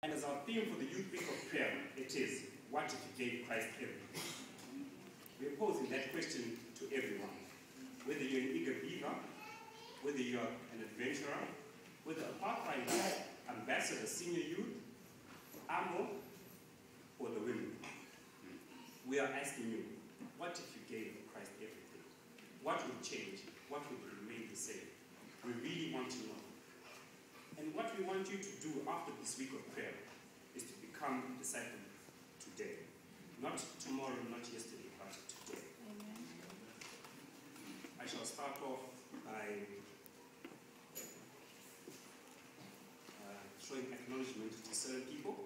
And as our theme for the Youth Week of Prayer, it is, what if you gave Christ everything? We're posing that question to everyone. Whether you're an eager beaver, whether you're an adventurer, whether a pathfinder, ambassador, senior youth, AMO, or the women. We are asking you, what if you gave Christ everything? What would change? What would remain the same? We really want to know. And what we want you to do after this week of prayer is to become a disciple today. Not tomorrow, not yesterday, but today. Amen. I shall start off by showing acknowledgement to certain people.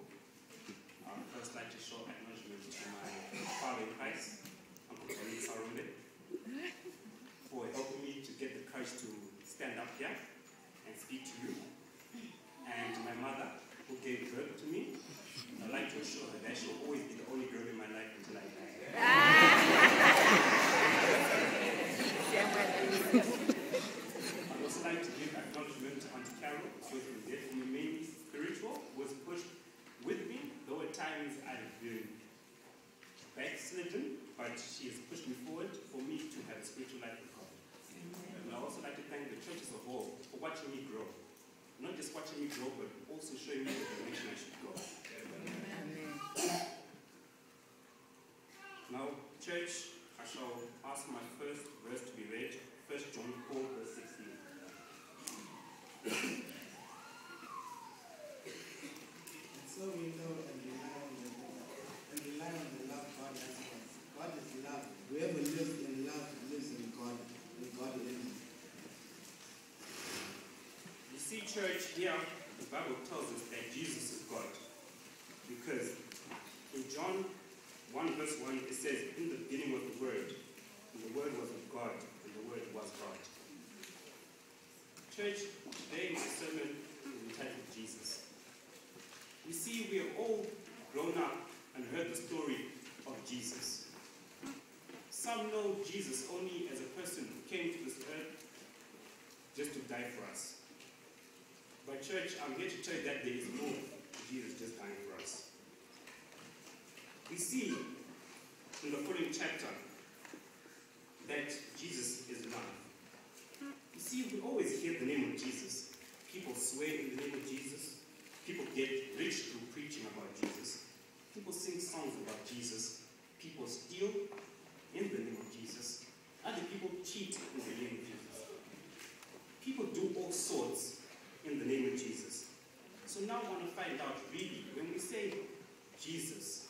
I would first like to show acknowledgement to my father in Christ, Uncle Tony Sarumbe, for helping me to get the courage to stand up here and speak to you. And my mother, who gave birth to me. I'd like to assure her that she'll always be the only girl in my life until I die. I'd also like to give acknowledgement to Auntie Carol, who has been there for me, mainly spiritual, who has pushed with me, though at times I've been backslidden, but she has pushed me forward for me to have a spiritual life with God. And I'd also like to thank the churches of all for watching me grow. Not just watching me grow, but also showing me the direction I should go. Amen. Now, church, I shall ask my first verse to be read, 1 John 4, verse 16. And so we know and rely on the love God has for us. God is love. Whoever lives in love lives in God, and God in him. See, church, here the Bible tells us that Jesus is God. Because in John 1 verse 1 it says, in the beginning was the Word, and the Word was with God, and the Word was God. Church, today my sermon is entitled Jesus. We see we have all grown up and heard the story of Jesus. Some know Jesus only as a person who came to this earth just to die for us. But church, I'm here to tell you that there is more to Jesus just dying for us. We see in the following chapter that Jesus is love. You see, we always hear the name of Jesus. People swear in the name of Jesus. People get rich through preaching about Jesus. People sing songs about Jesus. People steal in the name of Jesus. Other people cheat in the name of Jesus. People do all sorts in the name of Jesus. So now I want to find out really, when we say Jesus,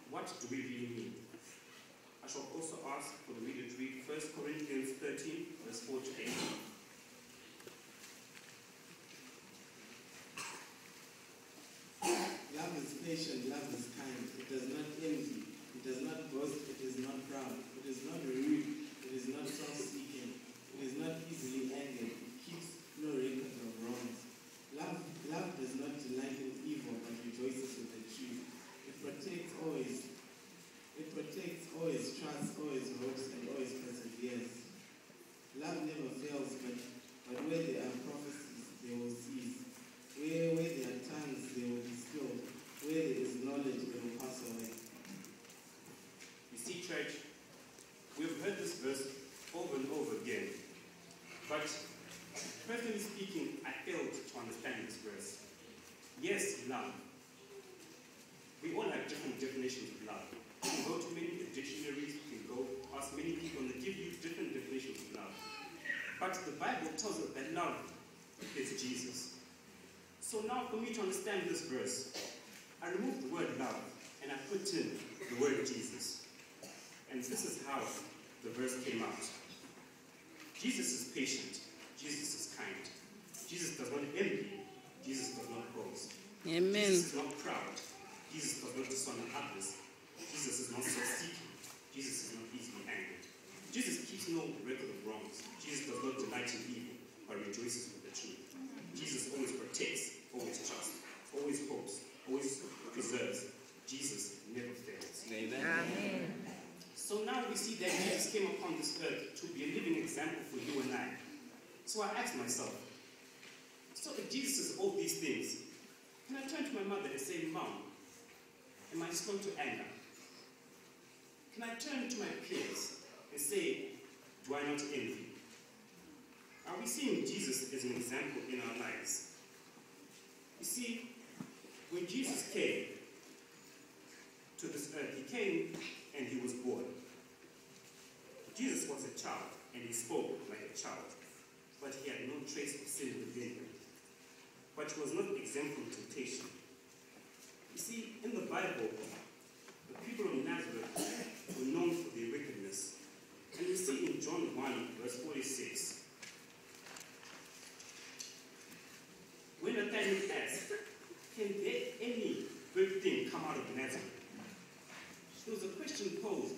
what do we really mean? I shall also ask for the reader to read 1 Corinthians 13, verse 4 to 8. Love is patient, love is kind. It does not envy. It does not boast. It is not proud. It is not rude. It is not self-seeking. It is not easily angered. It keeps no record of wrongs. Love does not delight in evil, but rejoices with the truth. It protects always, trusts always, hopes, and always perseveres. Love never fails, but where there are prophecies, they will cease. Where there are tongues, they will be stilled. Where there is knowledge, they will pass away. You see, church, we've heard this verse over and over again, but personally speaking, I failed to understand this verse. Yes, love. We all have different definitions of love. You can go to many dictionaries, you can go ask many people, and they give you different definitions of love. But the Bible tells us that love is Jesus. So now for me to understand this verse, I removed the word love, and I put in the word Jesus. And this is how the verse came out. Jesus is patient. Jesus is kind. Jesus does not envy. Jesus does not boast. Amen. Jesus is not proud. Jesus does not dishonor others. Jesus is not self-seeking. Jesus is not easily angered. Jesus keeps no record of wrongs. Jesus does not delight in evil, but rejoices with the truth. Jesus always protects, always trusts, always hopes, always preserves. Jesus never fails. Amen. So now we see that Jesus came upon this earth to be a living example for you and I. So I asked myself, so if Jesus is all these things, be slow to anger? Can I turn to my peers and say, do I not envy? Are we seeing Jesus as an example in our lives? You see, when Jesus came to this earth, he came and he was born. Jesus was a child and he spoke like a child, but he had no trace of sin within him. But he was not exempt from temptation. You see, in the Bible, the people of Nazareth were known for their wickedness. And we see in John 1, verse 46, when Nathanael asked, can there any good thing come out of Nazareth? There was a question posed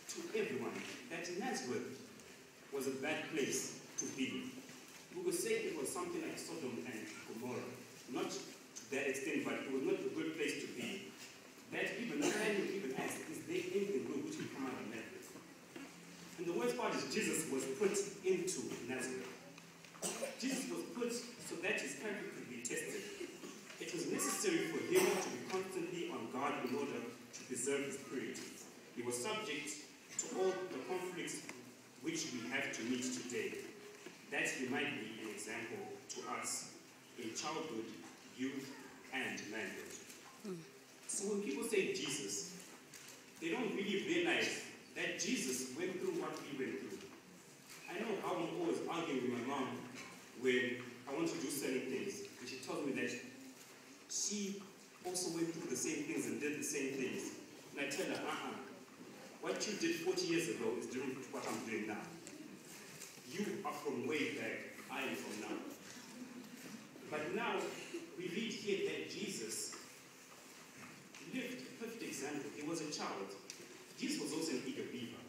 to everyone that Nazareth was a bad place to be. We could say it was something like Sodom and Gomorrah. Not to that extent, but it was not a good place to be. That even Nathanael even asked, is there anything good which will come out of Nazareth? And the worst part is Jesus was put into Nazareth. Jesus was put so that his character could be tested. It was necessary for him to be constantly on guard in order to preserve his purity. He was subject to all the conflicts which we have to meet today, that he might be an example to us in childhood, youth, and manhood. So when people say Jesus, they don't really realize that Jesus went through what we went through. I know how I'm always arguing with my mom when I want to do certain things, and she tells me that she also went through the same things and did the same things. And I tell her, what you did 40 years ago is different to what I'm doing now. You are from way back, I am from now. But now, we read here that Jesus lived a perfect example. He was a child. Jesus was also an eager beaver.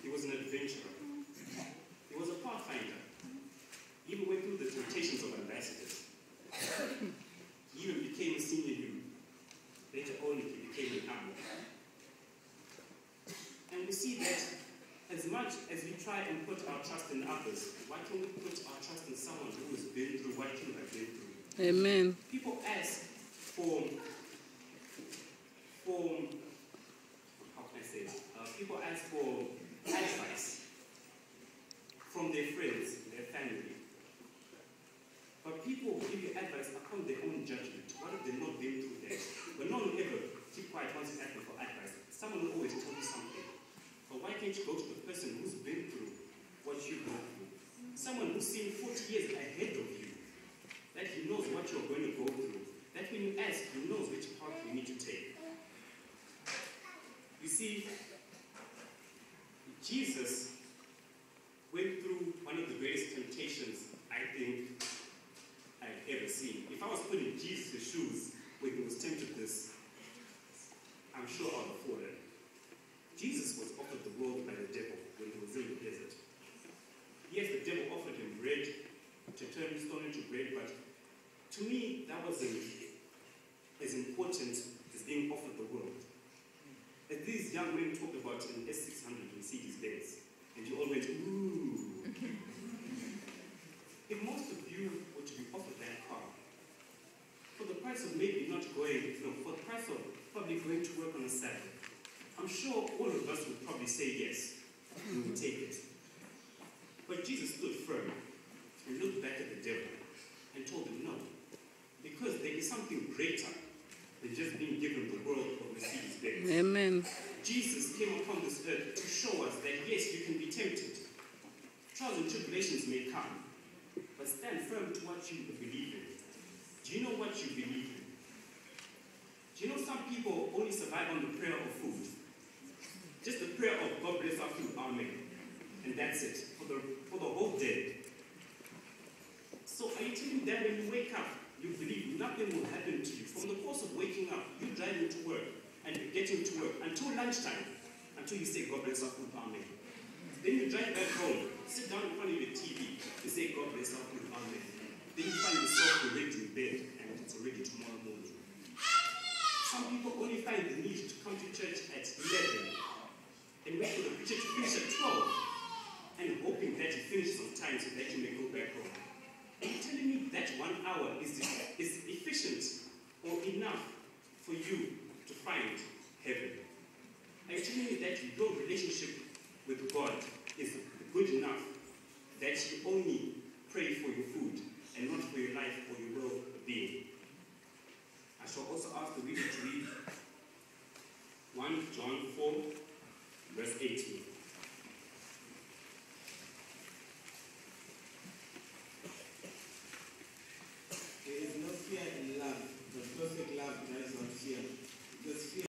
He was an adventurer. He was a pathfinder. He even went through the temptations of ambassadors. He even became a senior youth. Later on, he became an army. And we see that as much as we try and put our trust in others, why can't we put our trust in someone who has been through what you have been through? Amen. People ask for how can I say it? People ask for advice from their friends, their family. But people will give you advice upon their own judgment. What if they've not been through that? But no one will ever keep quiet once you ask them for advice. Someone will always tell you something. But why can't you go to the person who's been through what you've gone through? Someone who's seen 40 years ahead of you. That he knows what you're going to go through. That when you ask, he knows which path you need to take. You see, Jesus went through one of the greatest temptations I think I've ever seen. If I was put in Jesus' shoes when he was tempted this, I'm sure I would have fallen. Jesus was offered the world by the devil when he was in the desert. Yes, the devil offered him bread to turn stone into bread, but to me, that wasn't as important as being offered the world. As these young men talked about in S600 Mercedes Benz, and you all went, ooh. If most of you were to be offered that car, for the price of maybe not going, for the price of probably going to work on a Saturday, I'm sure all of us would probably say yes, we would take it. But Jesus stood firm and looked back at the devil and told him no, because there is something greater than just being given the world of Mercedes Benz. Amen. Jesus came upon this earth to show us that yes, you can be tempted. Trials and tribulations may come, but stand firm to what you believe in. Do you know what you believe in? Do you know some people only survive on the prayer of food? Just the prayer of God bless our food, amen. And that's it, for the whole day. So are you telling them when you wake up, you believe nothing will happen to you? From the course of waking up, you driving to work, and you're getting to work, until lunchtime, until you say, God bless our food, amen. Then you drive back home, sit down in front of your TV, you say, God bless our food, amen. Then you find yourself already in bed, and it's already tomorrow morning. Some people only find the need to come to church at 11, and wait for the preacher to finish at 12, and hoping that he finishes on time so that you may go back home. Are you telling me that 1 hour